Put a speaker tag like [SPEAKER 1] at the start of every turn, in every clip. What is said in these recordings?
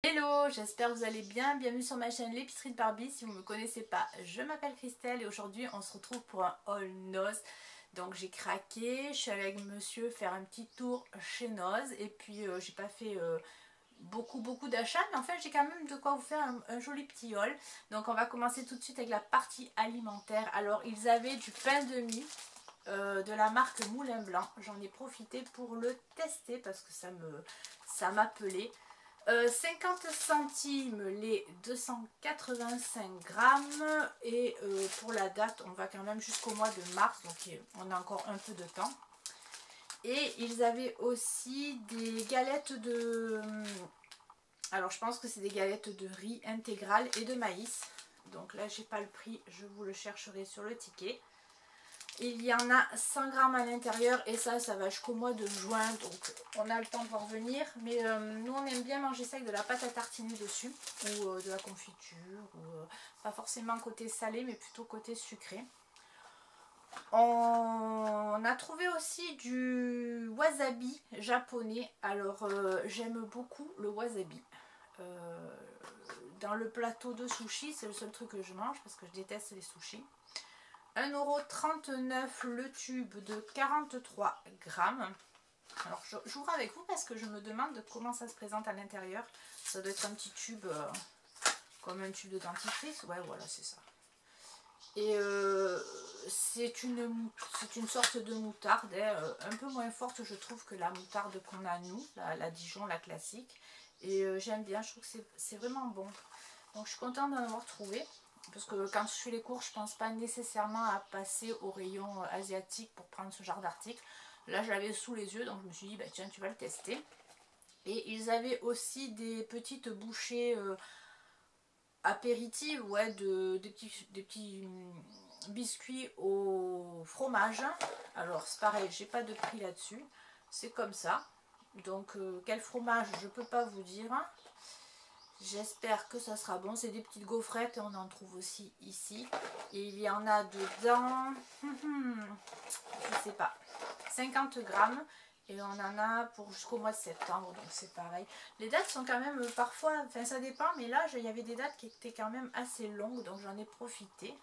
[SPEAKER 1] Hello, j'espère que vous allez bien. Bienvenue sur ma chaîne L'épicerie de Barbie. Si vous ne me connaissez pas, je m'appelle Christelle et aujourd'hui on se retrouve pour un haul Noz. Donc j'ai craqué, je suis allée avec monsieur faire un petit tour chez Noz et puis j'ai pas fait beaucoup d'achats, mais en fait j'ai quand même de quoi vous faire un joli petit haul. Donc on va commencer tout de suite avec la partie alimentaire. Alors ils avaient du pain de mie de la marque Moulin Blanc. J'en ai profité pour le tester parce que ça m'appelait. 50 centimes les 285 grammes et pour la date on va quand même jusqu'au mois de mars, donc on a encore un peu de temps. Et ils avaient aussi des galettes de... Alors je pense que c'est des galettes de riz intégral et de maïs. Donc là j'ai pas le prix, je vous le chercherai sur le ticket. Il y en a 100 grammes à l'intérieur et ça va jusqu'au mois de juin, donc on a le temps de voir venir. Mais nous on aime bien manger ça avec de la pâte à tartiner dessus ou de la confiture, ou pas forcément côté salé mais plutôt côté sucré. On a trouvé aussi du wasabi japonais. Alors j'aime beaucoup le wasabi. Dans le plateau de sushi, c'est le seul truc que je mange parce que je déteste les sushis. 1,39 € le tube de 43 grammes. Alors j'ouvre avec vous parce que je me demande comment ça se présente à l'intérieur. Ça doit être un petit tube comme un tube de dentifrice. Ouais, voilà, c'est ça. Et c'est une sorte de moutarde, un peu moins forte je trouve que la moutarde qu'on a nous, la Dijon, la classique. Et j'aime bien, je trouve que c'est vraiment bon. Donc je suis contente d'en avoir trouvé. Parce que quand je fais les cours, je pense pas nécessairement à passer au rayon asiatique pour prendre ce genre d'article. Là, je l'avais sous les yeux, donc je me suis dit, bah, tiens, tu vas le tester. Et ils avaient aussi des petites bouchées apéritives, ouais, des petits biscuits au fromage. Alors, c'est pareil, j'ai pas de prix là-dessus. C'est comme ça. Donc, quel fromage, je peux pas vous dire. J'espère que ça sera bon. C'est des petites gaufrettes et on en trouve aussi ici. Et il y en a dedans, je sais pas, 50 grammes. Et on en a pour jusqu'au mois de septembre. Donc c'est pareil. Les dates sont quand même parfois, enfin ça dépend. Mais là, il y avait des dates qui étaient quand même assez longues. Donc j'en ai profité.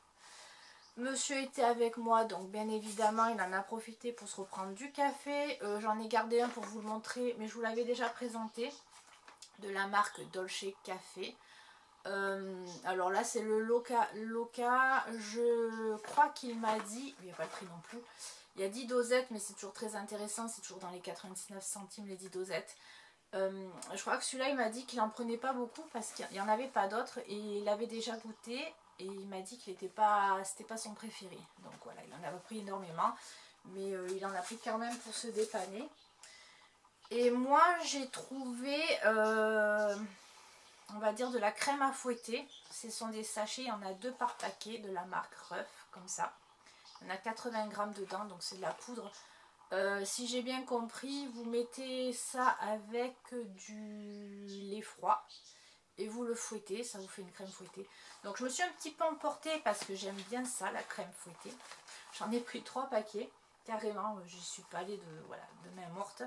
[SPEAKER 1] Monsieur était avec moi. Donc bien évidemment, il en a profité pour se reprendre du café. J'en ai gardé un pour vous le montrer. Mais je vous l'avais déjà présenté. De la marque Dolce Café. Alors là c'est le Loca. Je crois qu'il m'a dit, il n'y a pas le prix non plus, il y a 10 dosettes mais c'est toujours très intéressant, c'est toujours dans les 99 centimes les 10 dosettes. Je crois que celui-là il m'a dit qu'il n'en prenait pas beaucoup parce qu'il n'y en avait pas d'autres et il avait déjà goûté et il m'a dit qu'il n'était pas, c'était pas son préféré. Donc voilà, il en avait pris énormément mais il en a pris quand même pour se dépanner. Et moi j'ai trouvé, on va dire de la crème à fouetter. Ce sont des sachets, il y en a 2 par paquet de la marque Ruff, comme ça. Il y en a 80 grammes dedans, donc c'est de la poudre. Si j'ai bien compris, vous mettez ça avec du lait froid et vous le fouettez, ça vous fait une crème fouettée. Donc je me suis un petit peu emportée parce que j'aime bien ça, la crème fouettée. J'en ai pris 3 paquets, carrément, j'y suis pas allée de main morte.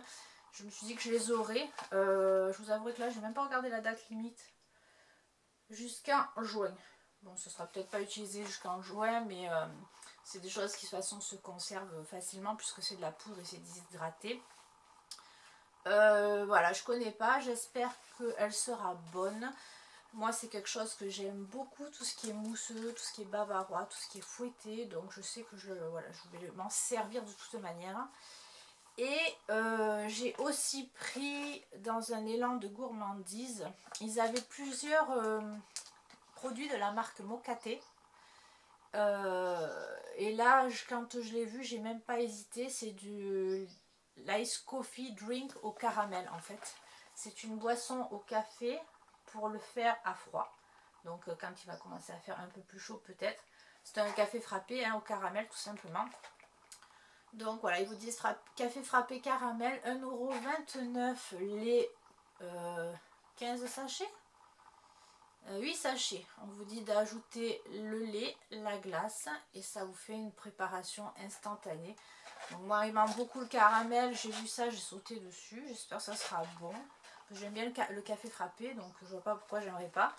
[SPEAKER 1] Je me suis dit que je les aurais. Je vous avouerai que là, je n'ai même pas regardé la date limite. Jusqu'en juin. Bon, ce sera peut-être pas utilisé jusqu'en juin, mais c'est des choses qui de toute façon se conservent facilement puisque c'est de la poudre et c'est déshydraté. Voilà, je connais pas. J'espère qu'elle sera bonne. Moi, c'est quelque chose que j'aime beaucoup, tout ce qui est mousseux, tout ce qui est bavarois, tout ce qui est fouetté. Donc, je sais que voilà, je vais m'en servir de toute manière. Et j'ai aussi pris dans un élan de gourmandise, ils avaient plusieurs produits de la marque Mocaté. Et là, quand je l'ai vu, j'ai même pas hésité, c'est du l'ice coffee drink au caramel en fait. C'est une boisson au café pour le faire à froid. Donc quand il va commencer à faire un peu plus chaud peut-être. C'est un café frappé hein, au caramel tout simplement. Donc voilà, ils vous disent café frappé caramel, 1,29 € les 15 sachets, 8 sachets. On vous dit d'ajouter le lait, la glace et ça vous fait une préparation instantanée. Donc moi il m'aime beaucoup le caramel, j'ai vu ça, j'ai sauté dessus, j'espère que ça sera bon. J'aime bien le café frappé, donc je vois pas pourquoi j'aimerais pas.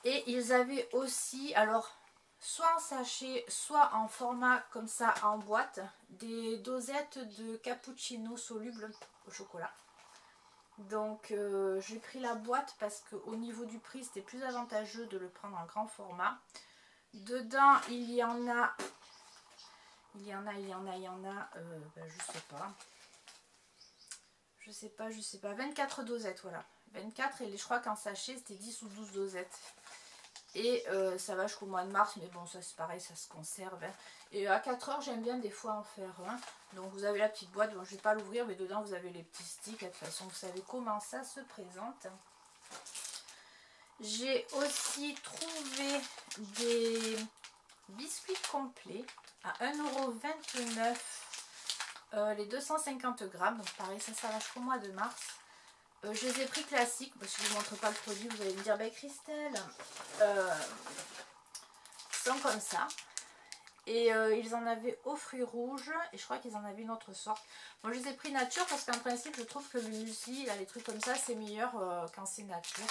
[SPEAKER 1] Et ils avaient aussi, alors, soit en sachet, soit en format comme ça en boîte, des dosettes de cappuccino soluble au chocolat. Donc j'ai pris la boîte parce qu'au niveau du prix c'était plus avantageux de le prendre en grand format. Dedans il y en a, ben, je sais pas, 24 dosettes, voilà. 24 et je crois qu'en sachet c'était 10 ou 12 dosettes. Et ça va jusqu'au mois de mars, mais bon, ça c'est pareil, ça se conserve. Hein. Et à 4 heures, j'aime bien des fois en faire un. Donc vous avez la petite boîte, bon, je ne vais pas l'ouvrir, mais dedans vous avez les petits sticks. De toute façon, vous savez comment ça se présente. J'ai aussi trouvé des biscuits complets à 1,29 €, les 250 grammes. Donc pareil, ça va jusqu'au mois de mars. Je les ai pris classiques, parce que je ne vous montre pas le produit, vous allez me dire, bah Christelle, ils sont comme ça. Et ils en avaient aux fruits rouges, et je crois qu'ils en avaient une autre sorte. Moi je les ai pris nature, parce qu'en principe je trouve que le muesli, là, les trucs comme ça, c'est meilleur quand c'est nature.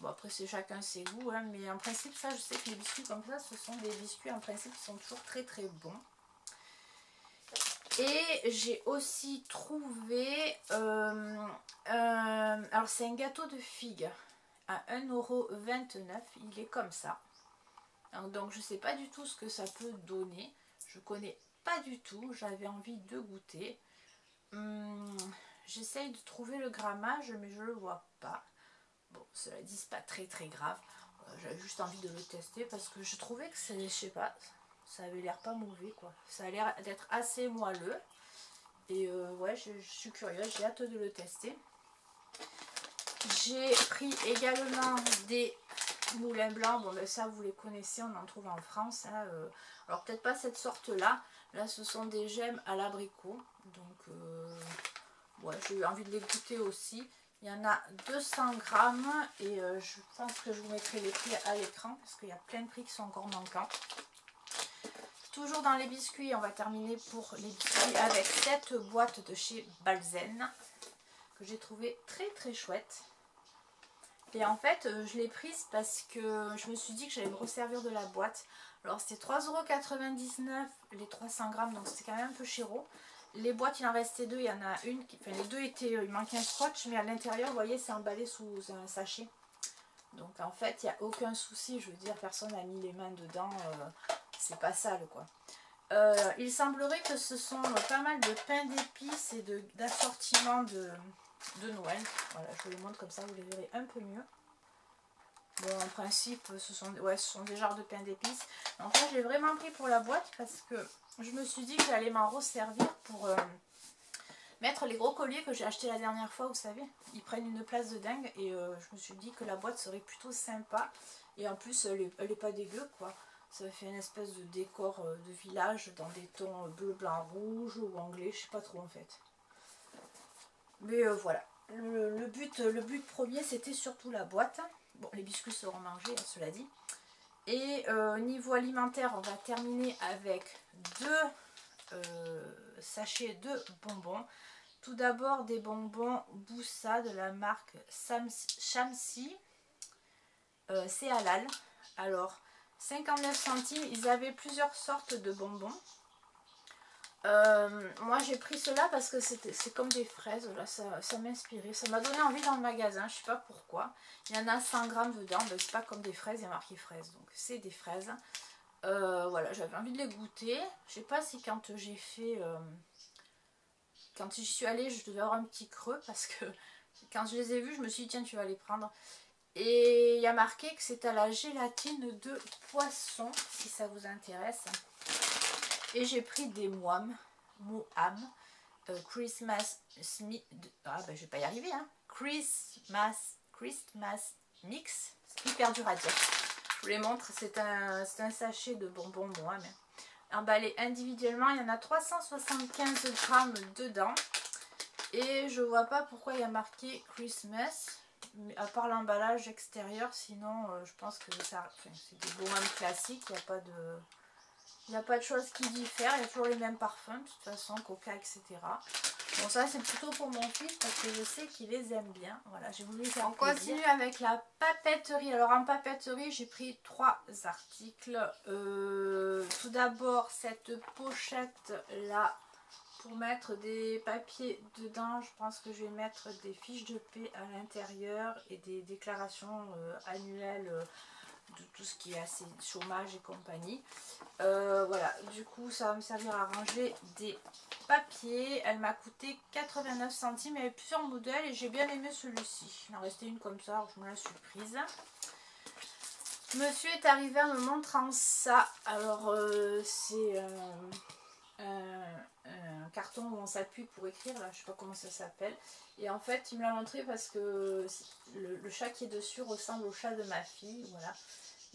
[SPEAKER 1] Bon après c'est chacun ses goûts, hein, mais en principe ça, je sais que les biscuits comme ça, ce sont des biscuits en principe qui sont toujours très très bons. Et j'ai aussi trouvé, alors c'est un gâteau de figues à 1,29 €, il est comme ça. Donc je ne sais pas du tout ce que ça peut donner, je connais pas du tout, j'avais envie de goûter. J'essaye de trouver le grammage mais je le vois pas. Bon, cela dit, c'est pas très très grave, j'avais juste envie de le tester parce que je trouvais que c'est, je sais pas, ça avait l'air pas mauvais quoi. Ça a l'air d'être assez moelleux. Et ouais, je suis curieuse, j'ai hâte de le tester. J'ai pris également des moulins blancs. Bon ben ça vous les connaissez, on en trouve en France. Hein, alors peut-être pas cette sorte là. Là ce sont des gemmes à l'abricot. Donc ouais, j'ai eu envie de les goûter aussi. Il y en a 200 grammes et je pense que je vous mettrai les prix à l'écran parce qu'il y a plein de prix qui sont encore manquants. Toujours dans les biscuits, on va terminer pour les biscuits avec cette boîte de chez Balzen que j'ai trouvé très très chouette. Et en fait, je l'ai prise parce que je me suis dit que j'allais me resservir de la boîte. Alors c'était 3,99 € les 300 grammes, donc c'était quand même un peu chéro. Les boîtes, il en restait deux, il y en a une, enfin les deux étaient, il manquait un scotch, mais à l'intérieur, vous voyez, c'est emballé sous un sachet. Donc en fait, il n'y a aucun souci, je veux dire, personne n'a mis les mains dedans, c'est pas sale quoi. Il semblerait que ce sont pas mal de pain d'épices et d'assortiments de Noël. Voilà, je vous les montre comme ça, vous les verrez un peu mieux. Bon, en principe, ce sont des genres de pain d'épices. En fait, je l'ai vraiment pris pour la boîte parce que je me suis dit que j'allais m'en resservir pour mettre les gros colliers que j'ai achetés la dernière fois, vous savez. Ils prennent une place de dingue et je me suis dit que la boîte serait plutôt sympa. Et en plus, elle est pas dégueu, quoi. Ça fait une espèce de décor de village dans des tons bleu, blanc, rouge ou anglais, je sais pas trop en fait. Mais voilà, le but premier c'était surtout la boîte. Bon, les biscuits seront mangés, hein, cela dit. Et niveau alimentaire, on va terminer avec deux sachets de bonbons. Tout d'abord des bonbons Boussa de la marque Shamsi. C'est halal. Alors, 59 centimes, ils avaient plusieurs sortes de bonbons. Moi j'ai pris cela parce que c'est comme des fraises, là, ça m'inspirait, ça m'a donné envie dans le magasin, je sais pas pourquoi. Il y en a 100 grammes dedans, ben, c'est pas comme des fraises, il y a marqué fraises, donc c'est des fraises. Voilà, j'avais envie de les goûter. Je sais pas si quand j'ai fait, quand j'y suis allée, je devais avoir un petit creux parce que quand je les ai vus, je me suis dit tiens tu vas les prendre. Et il y a marqué que c'est à la gélatine de poisson, si ça vous intéresse. Et j'ai pris des Mouam, Christmas je vais pas y arriver, hein. Christmas Mix, c'est hyper dur à dire. Je vous les montre, c'est un sachet de bonbons Mouam. Emballé individuellement, il y en a 375 grammes dedans. Et je vois pas pourquoi il y a marqué Christmas. Mais à part l'emballage extérieur, sinon je pense que c'est des bonbons classiques, il n'y a pas de choses qui diffèrent, il y a toujours les mêmes parfums, de toute façon, Coca, etc. Bon, ça c'est plutôt pour mon fils parce que je sais qu'il les aime bien. Voilà, j'ai voulu faire
[SPEAKER 2] On
[SPEAKER 1] plaisir.
[SPEAKER 2] continue avec la papeterie.
[SPEAKER 1] Alors en papeterie, j'ai pris 3 articles. Tout d'abord, cette pochette là pour mettre des papiers dedans. Je pense que je vais mettre des fiches de paie à l'intérieur et des déclarations annuelles de tout ce qui est assez chômage et compagnie. Voilà, du coup ça va me servir à ranger des papiers. Elle m'a coûté 89 centimes, il y avait plusieurs modèles et j'ai bien aimé celui-ci. Il en restait une comme ça, alors je me la suis prise. Monsieur est arrivé en me montrant ça. Alors c'est un carton où on s'appuie pour écrire, là je sais pas comment ça s'appelle. Et en fait il me l'a montré parce que le chat qui est dessus ressemble au chat de ma fille, voilà.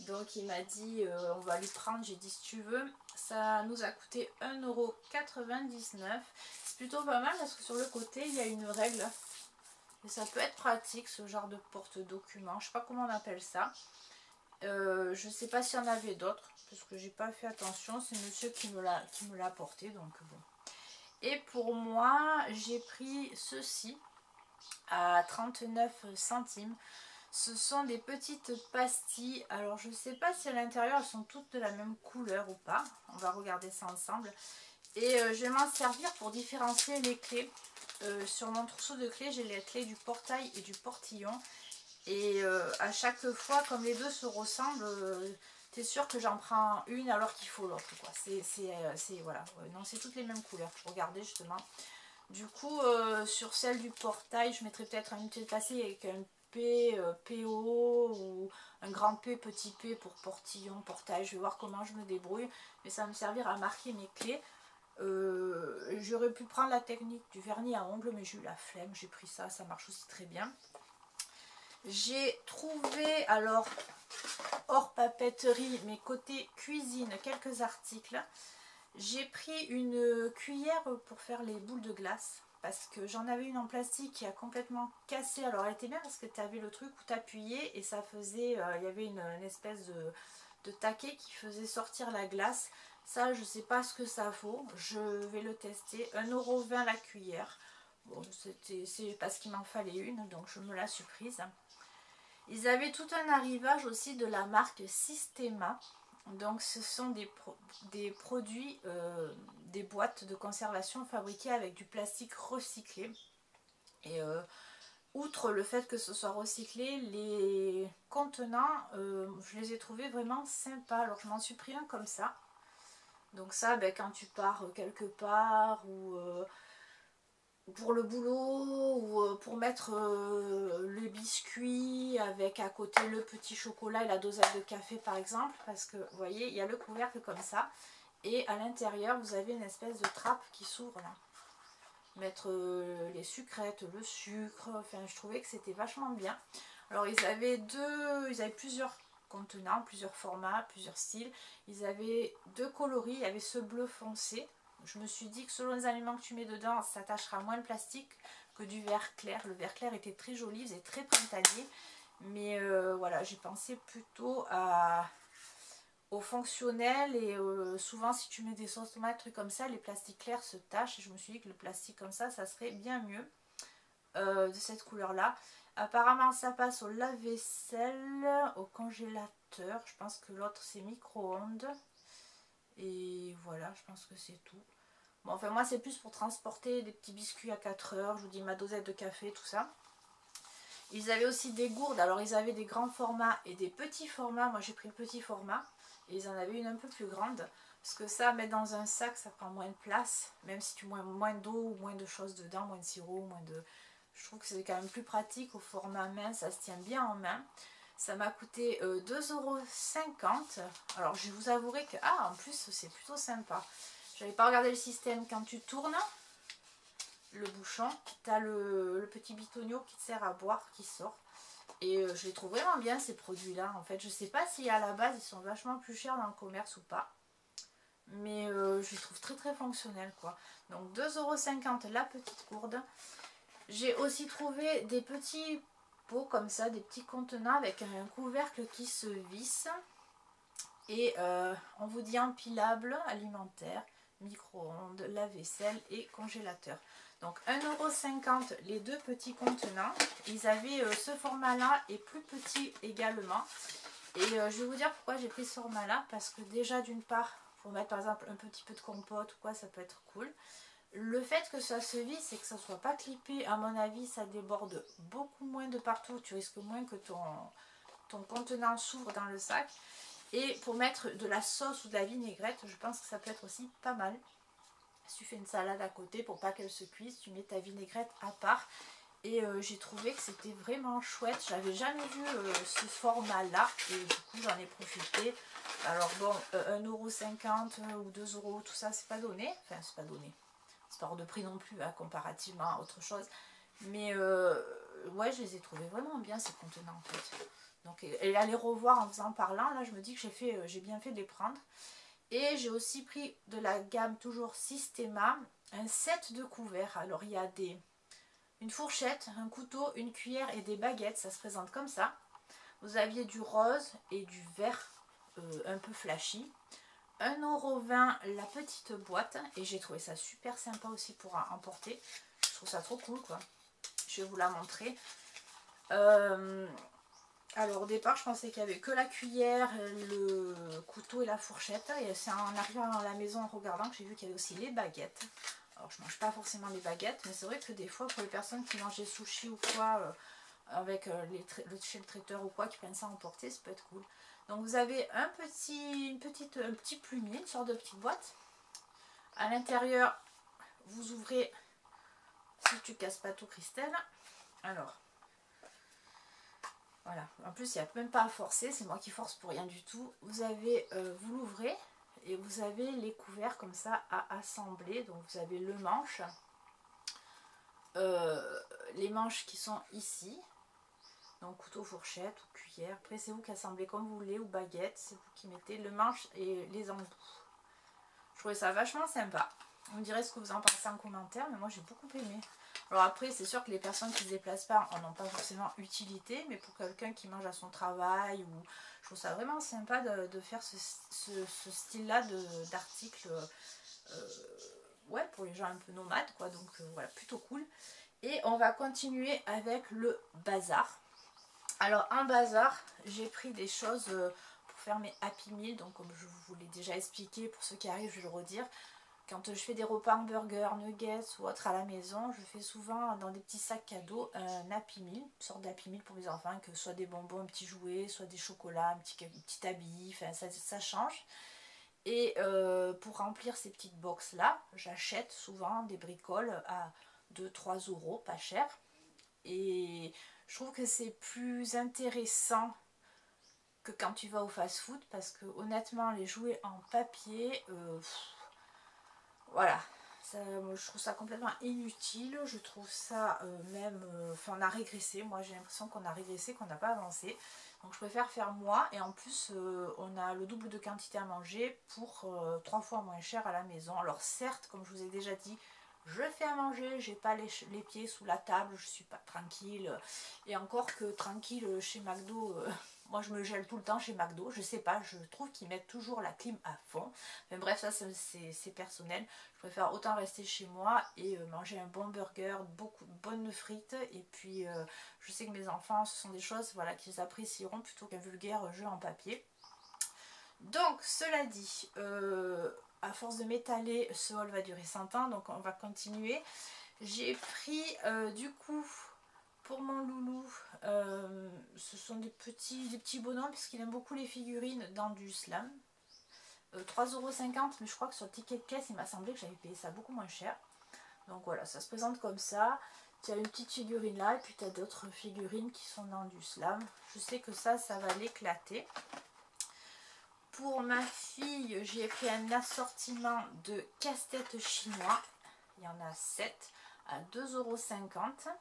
[SPEAKER 1] Donc il m'a dit on va lui prendre, j'ai dit si tu veux. Ça nous a coûté 1,99 €. C'est plutôt pas mal parce que sur le côté il y a une règle. Et ça peut être pratique ce genre de porte-document. Je sais pas comment on appelle ça. Je sais pas s'il y en avait d'autres. Parce que j'ai pas fait attention. C'est monsieur qui me l'a apporté. Donc bon. Et pour moi j'ai pris ceci à 39 centimes. Ce sont des petites pastilles. Alors je ne sais pas si à l'intérieur elles sont toutes de la même couleur ou pas. On va regarder ça ensemble. Et je vais m'en servir pour différencier les clés. Sur mon trousseau de clés, j'ai les clés du portail et du portillon. Et à chaque fois, comme les deux se ressemblent, t'es sûr que j'en prends une alors qu'il faut l'autre. C'est voilà. Non, c'est toutes les mêmes couleurs. Regardez justement. Du coup, sur celle du portail, je mettrai peut-être un petit passé avec un P, PO ou un grand P, petit P pour portillon, portail. Je vais voir comment je me débrouille. Mais ça va me servir à marquer mes clés. J'aurais pu prendre la technique du vernis à ongles, mais j'ai eu la flemme. J'ai pris ça, ça marche aussi très bien. J'ai trouvé, alors, hors papeterie, mais côté cuisine, quelques articles. J'ai pris une cuillère pour faire les boules de glace parce que j'en avais une en plastique qui a complètement cassé. Alors elle était bien parce que tu avais le truc où tu appuyais et ça faisait, il y avait une espèce de taquet qui faisait sortir la glace. Ça je sais pas ce que ça vaut, je vais le tester. 1,20 € la cuillère. Bon, c'est parce qu'il m'en fallait une donc je me la suis prise. Ils avaient tout un arrivage aussi de la marque Systema. Donc ce sont des produits, des boîtes de conservation fabriquées avec du plastique recyclé. Et outre le fait que ce soit recyclé, les contenants, je les ai trouvés vraiment sympas. Alors je m'en suis pris un comme ça. Donc ça, ben, quand tu pars quelque part ou pour le boulot ou pour mettre le biscuit avec à côté le petit chocolat et la dosette de café par exemple, parce que vous voyez il y a le couvercle comme ça et à l'intérieur vous avez une espèce de trappe qui s'ouvre là, mettre les sucrètes, le sucre, enfin je trouvais que c'était vachement bien. Alors ils avaient plusieurs contenants, plusieurs formats, plusieurs styles. Ils avaient 2 coloris, il y avait ce bleu foncé. Je me suis dit que selon les aliments que tu mets dedans, ça attachera moins le plastique que du vert clair. Le vert clair était très joli, il faisait très printanier. Mais voilà, j'ai pensé plutôt au fonctionnel. Et souvent, si tu mets des sauces tomates, trucs comme ça, les plastiques clairs se tachent. Et je me suis dit que le plastique comme ça serait bien mieux de cette couleur-là. Apparemment, ça passe au lave-vaisselle, au congélateur. Je pense que l'autre, c'est micro-ondes. Et voilà, je pense que c'est tout. Bon, enfin, moi, c'est plus pour transporter des petits biscuits à 4 heures. Je vous dis, ma dosette de café, tout ça. Ils avaient aussi des gourdes. Alors, ils avaient des grands formats et des petits formats. Moi, j'ai pris le petit format. Et ils en avaient une un peu plus grande. Parce que ça, mettre dans un sac, ça prend moins de place. Même si tu mets moins d'eau ou moins de choses dedans, moins de sirop, moins de... Je trouve que c'est quand même plus pratique au format main. Ça se tient bien en main. Ça m'a coûté 2,50 €. Alors je vous avouerai que, en plus c'est plutôt sympa. J'avais pas regardé le système. Quand tu tournes le bouchon, tu as le petit bitonio qui te sert à boire qui sort. Et je les trouve vraiment bien ces produits là. En fait, je sais pas si à la base ils sont vachement plus chers dans le commerce ou pas. Mais je les trouve très très fonctionnels quoi. Donc 2,50 € la petite gourde. J'ai aussi trouvé des petits pots comme ça, des petits contenants avec un couvercle qui se visse. Et on vous dit empilable, alimentaire, micro-ondes, lave-vaisselle et congélateur. Donc 1,50 € les deux petits contenants. Ils avaient ce format-là et plus petit également. Et je vais vous dire pourquoi j'ai pris ce format-là. Parce que déjà d'une part, pour mettre par exemple un petit peu de compote ou quoi, ça peut être cool. Le fait que ça se visse et que ça ne soit pas clippé, à mon avis, ça déborde beaucoup moins de partout. Tu risques moins que ton contenant s'ouvre dans le sac. Et pour mettre de la sauce ou de la vinaigrette, je pense que ça peut être aussi pas mal. Si tu fais une salade à côté pour pas qu'elle se cuise, tu mets ta vinaigrette à part. Et j'ai trouvé que c'était vraiment chouette. J'avais jamais vu ce format là et du coup j'en ai profité. Alors bon, 1,50 € ou 2 €, tout ça c'est pas donné. Enfin c'est pas donné. C'est pas hors de prix non plus hein, comparativement à autre chose. Mais ouais, je les ai trouvés vraiment bien ces contenants en fait. Donc et à les revoir en faisant parlant, là je me dis que j'ai bien fait de les prendre. Et j'ai aussi pris de la gamme toujours Systema, un set de couverts. Alors il y a une fourchette, un couteau, une cuillère et des baguettes, ça se présente comme ça. Vous aviez du rose et du vert un peu flashy. 1,20 € la petite boîte et j'ai trouvé ça super sympa aussi pour emporter. Je trouve ça trop cool quoi. Je vais vous la montrer. Alors au départ je pensais qu'il n'y avait que la cuillère, le couteau et la fourchette. Et c'est en arrivant à la maison en regardant que j'ai vu qu'il y avait aussi les baguettes. Alors je mange pas forcément les baguettes, mais c'est vrai que des fois pour les personnes qui mangent des sushis ou quoi, avec chez le traiteur ou quoi, qui prennent ça à emporter, ça peut être cool. Donc vous avez un petit plumier, une sorte de petite boîte. À l'intérieur, vous ouvrez, si tu casses pas tout Christelle. Alors, voilà. En plus, il n'y a même pas à forcer, c'est moi qui force pour rien du tout. Vous avez, vous l'ouvrez. Et vous avez les couverts comme ça à assembler. Donc vous avez le manche. Les manches qui sont ici. Donc couteau, fourchette ou cuillère. Après c'est vous qui assemblez comme vous voulez. Ou baguette. C'est vous qui mettez le manche et les embouts. Je trouvais ça vachement sympa. Vous me direz ce que vous en pensez en commentaire. Mais moi j'ai beaucoup aimé. Alors après c'est sûr que les personnes qui ne se déplacent pas en ont pas forcément utilité. Mais pour quelqu'un qui mange à son travail ou... Je trouve ça vraiment sympa de faire ce style-là d'article ouais, pour les gens un peu nomades, quoi. Donc voilà, plutôt cool. Et on va continuer avec le bazar. Alors en bazar, j'ai pris des choses pour faire mes Happy Meal. Donc comme je vous l'ai déjà expliqué, pour ceux qui arrivent, je vais le redire. Quand je fais des repas hamburgers, nuggets ou autre à la maison, je fais souvent dans des petits sacs cadeaux un Happy Meal, une sorte d'Happy Meal pour mes enfants, que ce soit des bonbons, un petit jouet, soit des chocolats, un petit habit, enfin ça change. Et pour remplir ces petites box là, j'achète souvent des bricoles à 2-3 €, pas cher. Et je trouve que c'est plus intéressant que quand tu vas au fast food, parce que honnêtement les jouets en papier, voilà, ça, je trouve ça complètement inutile. Je trouve ça même, enfin on a régressé, moi j'ai l'impression qu'on a régressé, qu'on n'a pas avancé. Donc je préfère faire moi, et en plus on a le double de quantité à manger pour 3 fois moins cher à la maison. Alors certes, comme je vous ai déjà dit, je fais à manger, j'ai pas les pieds sous la table, je suis pas tranquille. Et encore que tranquille chez McDo, moi je me gèle tout le temps chez McDo, je sais pas, je trouve qu'ils mettent toujours la clim à fond. Mais bref, ça c'est personnel. Je préfère autant rester chez moi et manger un bon burger, beaucoup de bonnes frites. Et puis je sais que mes enfants, ce sont des choses voilà, qu'ils apprécieront plutôt qu'un vulgaire jeu en papier. Donc cela dit, à force de m'étaler, ce haul va durer 100 ans, donc on va continuer. J'ai pris du coup pour mon loulou, ce sont des petits bonhommes puisqu'il aime beaucoup les figurines dans du slam. 3,50 €, mais je crois que sur le ticket de caisse il m'a semblé que j'avais payé ça beaucoup moins cher. Donc voilà, ça se présente comme ça. Tu as une petite figurine là et puis tu as d'autres figurines qui sont dans du slam. Je sais que ça va l'éclater. Pour ma fille, j'ai pris un assortiment de casse-tête chinois. Il y en a 7 à 2,50 €.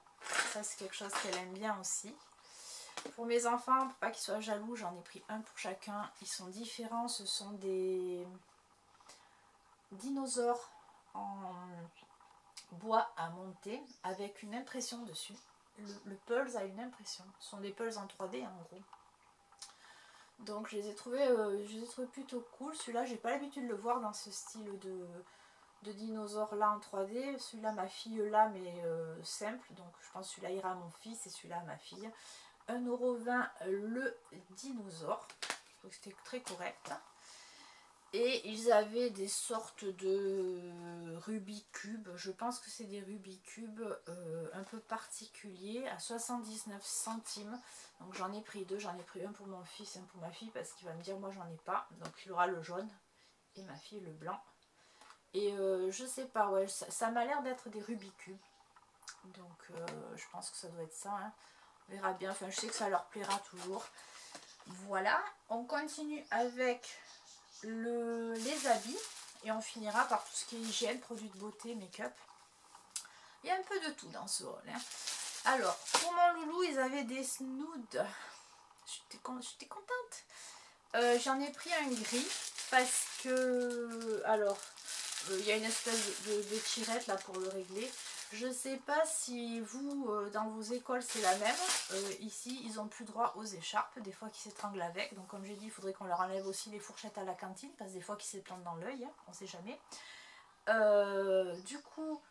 [SPEAKER 1] Ça c'est quelque chose qu'elle aime bien aussi. Pour mes enfants, pour pas qu'ils soient jaloux, j'en ai pris un pour chacun. Ils sont différents, ce sont des dinosaures en bois à monter avec une impression dessus. Le Pulse a une impression. Ce sont des Pulse en 3D en gros. Donc je les ai trouvés plutôt cool. Celui-là, j'ai pas l'habitude de le voir dans ce style de dinosaures là en 3D. Celui-là, ma fille là, mais simple. Donc je pense que celui-là ira à mon fils et celui-là à ma fille. 1,20 € le dinosaure. Donc c'était très correct. Et ils avaient des sortes de Rubik's Cube. Je pense que c'est des Rubik's Cube un peu particuliers à 79 centimes. Donc j'en ai pris deux. J'en ai pris un pour mon fils et un pour ma fille parce qu'il va me dire moi j'en ai pas. Donc il aura le jaune et ma fille le blanc. Et je sais pas, ouais, ça m'a l'air d'être des Rubik's Cube. Donc je pense que ça doit être ça. Hein. On verra bien. Enfin, je sais que ça leur plaira toujours. Voilà. On continue avec les habits et on finira par tout ce qui est hygiène, produits de beauté, make-up. Il y a un peu de tout dans ce haul. Hein. Alors, pour mon loulou, ils avaient des snoods. J'étais contente. J'en ai pris un gris parce que, alors, il y a une espèce de tirette là pour le régler. Je sais pas si vous, dans vos écoles, c'est la même. Ici, ils n'ont plus droit aux écharpes, des fois qu'ils s'étranglent avec. Donc comme j'ai dit, il faudrait qu'on leur enlève aussi les fourchettes à la cantine, parce que des fois qu'ils se plantent dans l'œil, hein, on sait jamais. Du coup,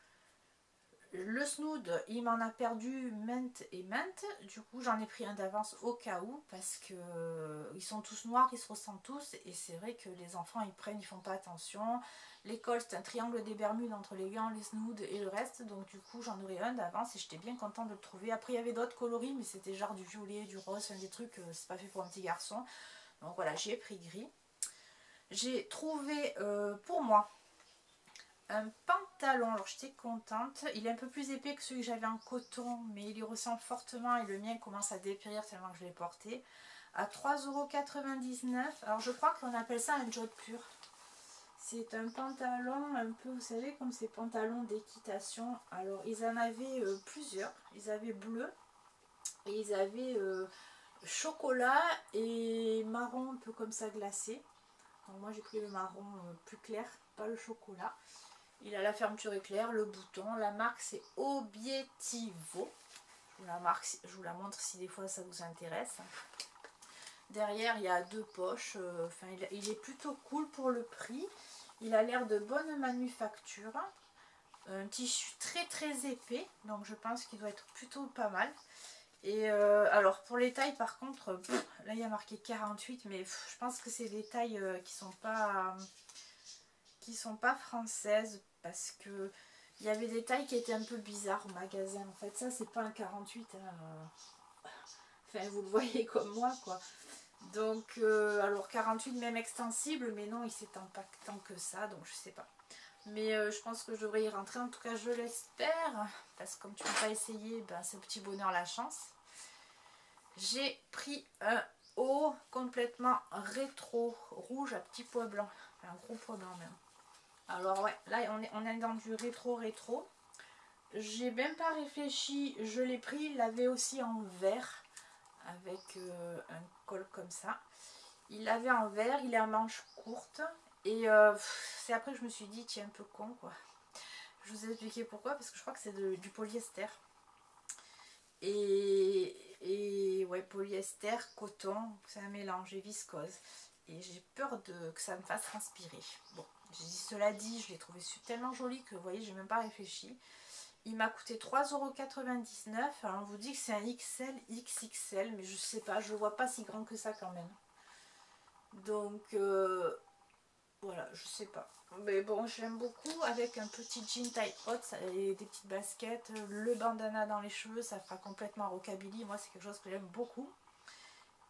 [SPEAKER 1] le snood, il m'en a perdu maintes et maintes. Du coup, j'en ai pris un d'avance au cas où, parce que ils sont tous noirs, ils se ressemblent tous. Et c'est vrai que les enfants, ils prennent, ils font pas attention. L'école, c'est un triangle des Bermudes entre les gants, les snoods et le reste. Donc du coup, j'en aurais un d'avance et j'étais bien contente de le trouver. Après, il y avait d'autres coloris, mais c'était genre du violet, du rose, enfin, des trucs, c'est pas fait pour un petit garçon. Donc voilà, j'ai pris gris. J'ai trouvé pour moi un pantalon, alors j'étais contente. Il est un peu plus épais que celui que j'avais en coton, mais il y ressemble fortement et le mien commence à dépérir tellement que je l'ai porté. À 3,99 €. Alors je crois qu'on appelle ça un job pur. C'est un pantalon un peu, vous savez, comme ces pantalons d'équitation. Alors, ils en avaient plusieurs. Ils avaient bleu et ils avaient chocolat et marron un peu comme ça glacé. Donc moi, j'ai pris le marron plus clair, pas le chocolat. Il a la fermeture éclair, le bouton. La marque, c'est Obiettivo. Je vous la montre si des fois ça vous intéresse. Derrière, il y a deux poches. Enfin, il est plutôt cool pour le prix. Il a l'air de bonne manufacture. Un tissu très très épais. Donc je pense qu'il doit être plutôt pas mal. Et alors pour les tailles par contre, là il y a marqué 48. Mais je pense que c'est des tailles qui sont pas françaises. Parce que il y avait des tailles qui étaient un peu bizarres au magasin. En fait ça c'est pas un 48. Hein. Enfin vous le voyez comme moi quoi. Donc, alors 48 même extensible, mais non, il s'étend pas tant que ça, donc je sais pas. Mais je pense que je devrais y rentrer, en tout cas je l'espère, parce que comme tu ne peux pas essayer, ben, c'est petit bonheur la chance. J'ai pris un haut complètement rétro, rouge à petits pois blancs, enfin, un gros pois blanc même. Alors ouais, là on est dans du rétro. J'ai même pas réfléchi, je l'ai pris, il l'avait aussi en vert. Avec un col comme ça. Il l'avait en vert, il est à manches courtes. Et c'est après que je me suis dit, tiens, un peu con quoi. Je vous ai expliqué pourquoi, parce que je crois que c'est du polyester. Et ouais, polyester, coton, c'est un mélange et viscose. Et j'ai peur que ça me fasse transpirer. Bon, cela dit, je l'ai trouvé tellement joli que vous voyez, j'ai même pas réfléchi. Il m'a coûté 3,99 €. Alors on vous dit que c'est un XL, XXL, mais je sais pas, je le vois pas si grand que ça quand même. Donc voilà, je sais pas. Mais bon, j'aime beaucoup avec un petit jean taille haute et des petites baskets, le bandana dans les cheveux, ça fera complètement rockabilly. Moi, c'est quelque chose que j'aime beaucoup.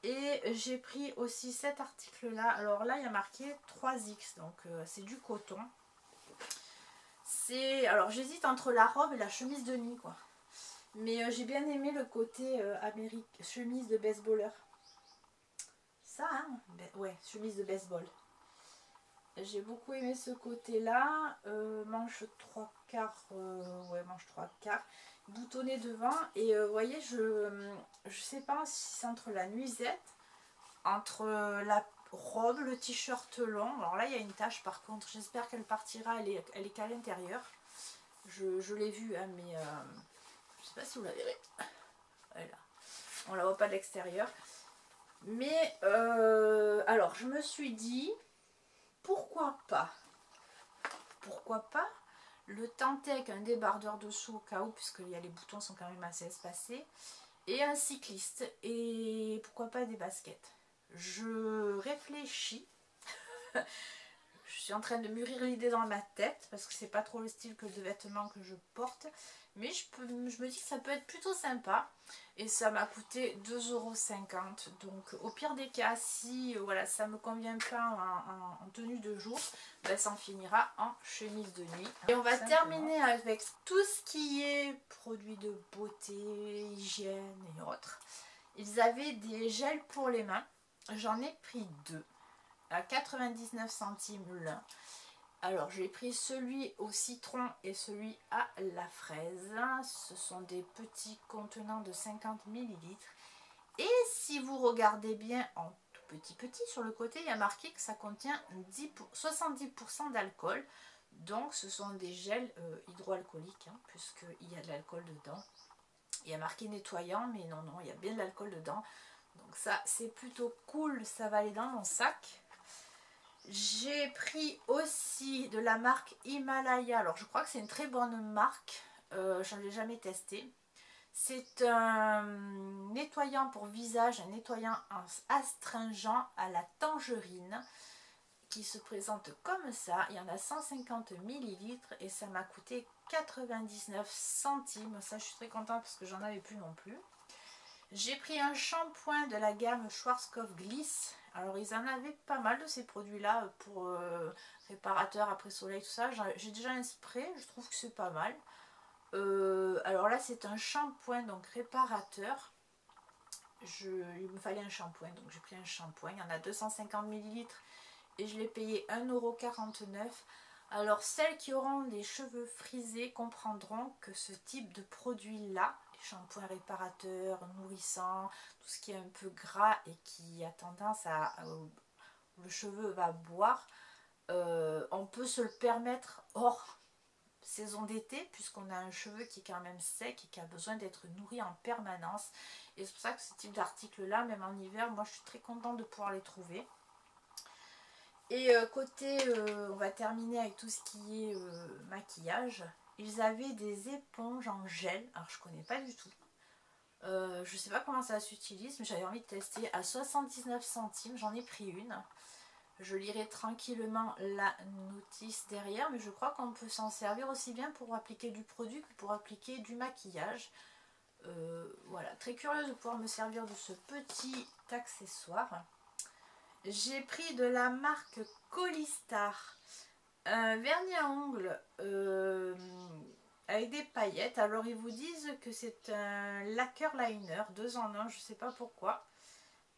[SPEAKER 1] Et j'ai pris aussi cet article-là. Alors là, il y a marqué 3X, donc c'est du coton. Alors j'hésite entre la robe et la chemise de nuit quoi. Mais j'ai bien aimé le côté chemise de baseballeur. Ça hein, ouais, chemise de baseball. J'ai beaucoup aimé ce côté là. Manche 3/4, ouais manche 3/4. Boutonné devant. Et vous voyez, je sais pas si c'est entre la nuisette, entre la robe, le t-shirt long. Alors là il y a une tache par contre, j'espère qu'elle partira, elle est qu'à l'intérieur. Je l'ai vue hein, mais je sais pas si vous la verrez. Elle est là. On la voit pas de l'extérieur. Mais alors je me suis dit pourquoi pas pourquoi pas le tenter avec un débardeur dessous au cas où, puisque les boutons sont quand même assez espacés, et un cycliste, et pourquoi pas des baskets. Je réfléchis. Je suis en train de mûrir l'idée dans ma tête parce que c'est pas trop le style de vêtements que je porte, mais je me dis que ça peut être plutôt sympa, et ça m'a coûté 2,50 €. Donc au pire des cas, si voilà, ça me convient pas en tenue de jour, ben, ça en finira en chemise de nuit. Et on va terminer avec tout ce qui est produits de beauté, hygiène et autres. Ils avaient des gels pour les mains, j'en ai pris deux à 99 centimes l'un. Alors j'ai pris celui au citron et celui à la fraise. Ce sont des petits contenants de 50 ml. Et si vous regardez bien en tout petit sur le côté, il y a marqué que ça contient 70% d'alcool. Donc ce sont des gels hydroalcooliques, hein, puisqu'il y a de l'alcool dedans. Il y a marqué nettoyant, mais non, il y a bien de l'alcool dedans. Donc ça c'est plutôt cool, ça va aller dans mon sac. J'ai pris aussi de la marque Himalaya. Alors je crois que c'est une très bonne marque. Je ne l'ai jamais testé. C'est un nettoyant pour visage, un nettoyant astringent à la tangerine qui se présente comme ça. Il y en a 150 ml et ça m'a coûté 99 centimes. Ça je suis très contente parce que j'en avais plus non plus. J'ai pris un shampoing de la gamme Schwarzkopf Gliss. Alors ils en avaient pas mal de ces produits là pour réparateur après soleil, tout ça. J'ai déjà un spray, je trouve que c'est pas mal. Alors là c'est un shampoing donc réparateur. Il me fallait un shampoing, donc j'ai pris un shampoing. Il y en a 250 ml et je l'ai payé 1,49 €. Alors celles qui auront des cheveux frisés comprendront que ce type de produit là, shampoing réparateur, nourrissant, tout ce qui est un peu gras et qui a tendance à le cheveu va boire, on peut se le permettre hors saison d'été, puisqu'on a un cheveu qui est quand même sec et qui a besoin d'être nourri en permanence. Et c'est pour ça que ce type d'article là, même en hiver, moi je suis très contente de pouvoir les trouver. Et côté, on va terminer avec tout ce qui est maquillage. Ils avaient des éponges en gel, alors je connais pas du tout. Je sais pas comment ça s'utilise, mais j'avais envie de tester. À 79 centimes, j'en ai pris une. Je lirai tranquillement la notice derrière, mais je crois qu'on peut s'en servir aussi bien pour appliquer du produit que pour appliquer du maquillage. Voilà, très curieuse de pouvoir me servir de ce petit accessoire. J'ai pris de la marque Colistar un vernis à ongles avec des paillettes. Alors ils vous disent que c'est un lacquer liner 2 en 1, je sais pas pourquoi.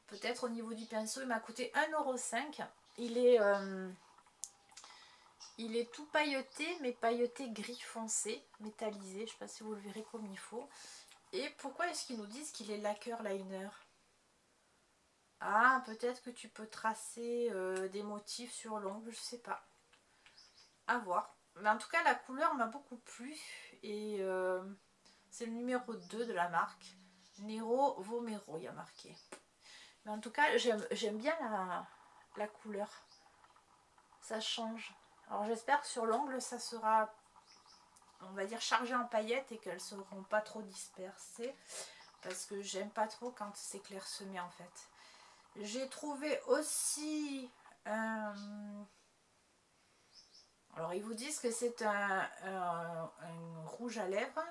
[SPEAKER 1] Peut-être au niveau du pinceau, il m'a coûté 1,05 €. Il est tout pailleté, mais pailleté gris foncé, métallisé. Je sais pas si vous le verrez comme il faut. Et pourquoi est-ce qu'ils nous disent qu'il est lacquer liner? Ah, peut-être que tu peux tracer des motifs sur l'ongle, je sais pas. À voir. Mais en tout cas, la couleur m'a beaucoup plu. Et c'est le numéro 2 de la marque. Nero Vomero, il y a marqué. Mais en tout cas, j'aime bien la couleur. Ça change. Alors j'espère que sur l'ongle, ça sera, on va dire, chargé en paillettes et qu'elles ne seront pas trop dispersées. Parce que j'aime pas trop quand c'est clairsemé en fait. J'ai trouvé aussi alors ils vous disent que c'est un rouge à lèvres,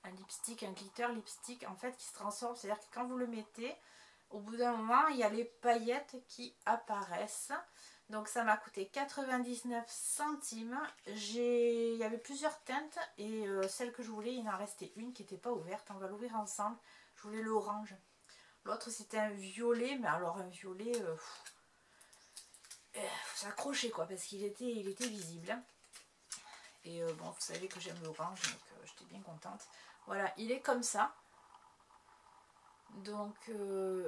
[SPEAKER 1] un lipstick, un glitter lipstick en fait qui se transforme. C'est-à-dire que quand vous le mettez, au bout d'un moment, il y a les paillettes qui apparaissent. Donc ça m'a coûté 99 centimes. Il y avait plusieurs teintes et celle que je voulais, il en restait une qui n'était pas ouverte. On va l'ouvrir ensemble. Je voulais l'orange. L'autre c'était un violet, mais alors un violet, faut s'accrocher quoi, parce qu'il était visible. Et bon, vous savez que j'aime l'orange, donc j'étais bien contente. Voilà, il est comme ça. Donc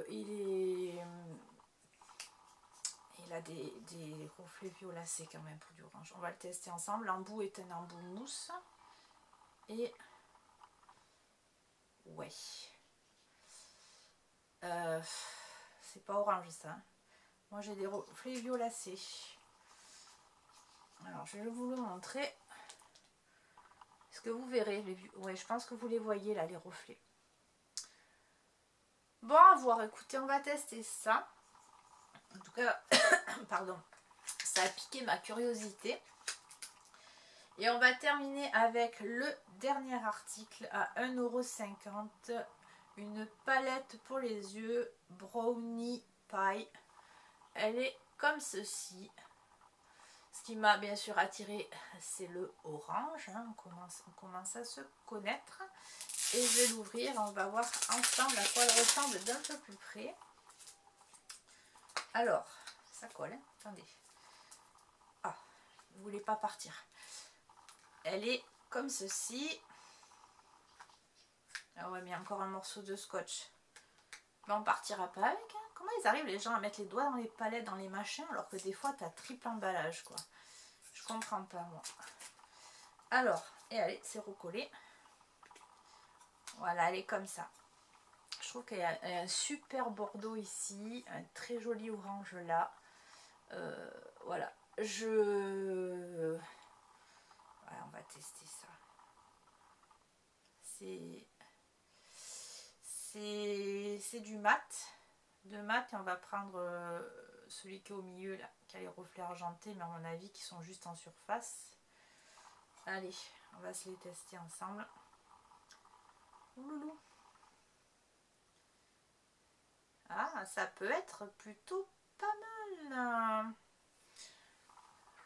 [SPEAKER 1] il a des reflets violacés quand même pour du orange. On va le tester ensemble. L'embout est un embout mousse. Et ouais. C'est pas orange ça. Moi j'ai des reflets violacés. Alors je vais vous le montrer. Est-ce que vous verrez? Ouais, je pense que vous les voyez là, les reflets. Bon, à voir, écoutez, on va tester ça. En tout cas, pardon, ça a piqué ma curiosité. Et on va terminer avec le dernier article à 1,50 €. Une palette pour les yeux Brownie Pie. Elle est comme ceci. Ce qui m'a bien sûr attiré, c'est le orange. Hein. On commence à se connaître. Et je vais l'ouvrir. On va voir ensemble à quoi elle ressemble d'un peu plus près. Alors, ça colle. Hein. Attendez. Ah, ne voulez pas partir. Elle est comme ceci. Ah ouais, mais il y a encore un morceau de scotch. Mais on partira pas avec. Hein. Comment ils arrivent les gens à mettre les doigts dans les palettes, dans les machins, alors que des fois tu as triple emballage quoi. Je comprends pas moi. Alors, et allez, c'est recollé. Voilà, elle est comme ça. Je trouve qu'il y a un super bordeaux ici, un très joli orange là. Voilà, voilà, on va tester ça. C'est du mat. De mat, et on va prendre celui qui est au milieu là, qui a les reflets argentés, mais à mon avis qui sont juste en surface. Allez, on va se les tester ensemble. Ouloulou. Ah, ça peut être plutôt pas mal.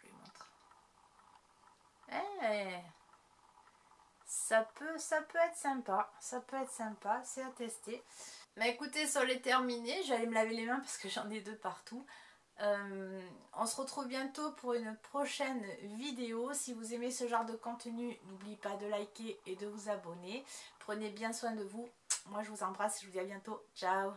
[SPEAKER 1] Je vous montre. Ça peut être sympa. Ça peut être sympa. C'est à tester. Mais écoutez, ça l'est terminé. J'allais me laver les mains parce que j'en ai deux partout. On se retrouve bientôt pour une prochaine vidéo. Si vous aimez ce genre de contenu, n'oubliez pas de liker et de vous abonner. Prenez bien soin de vous. Moi, je vous embrasse et je vous dis à bientôt. Ciao!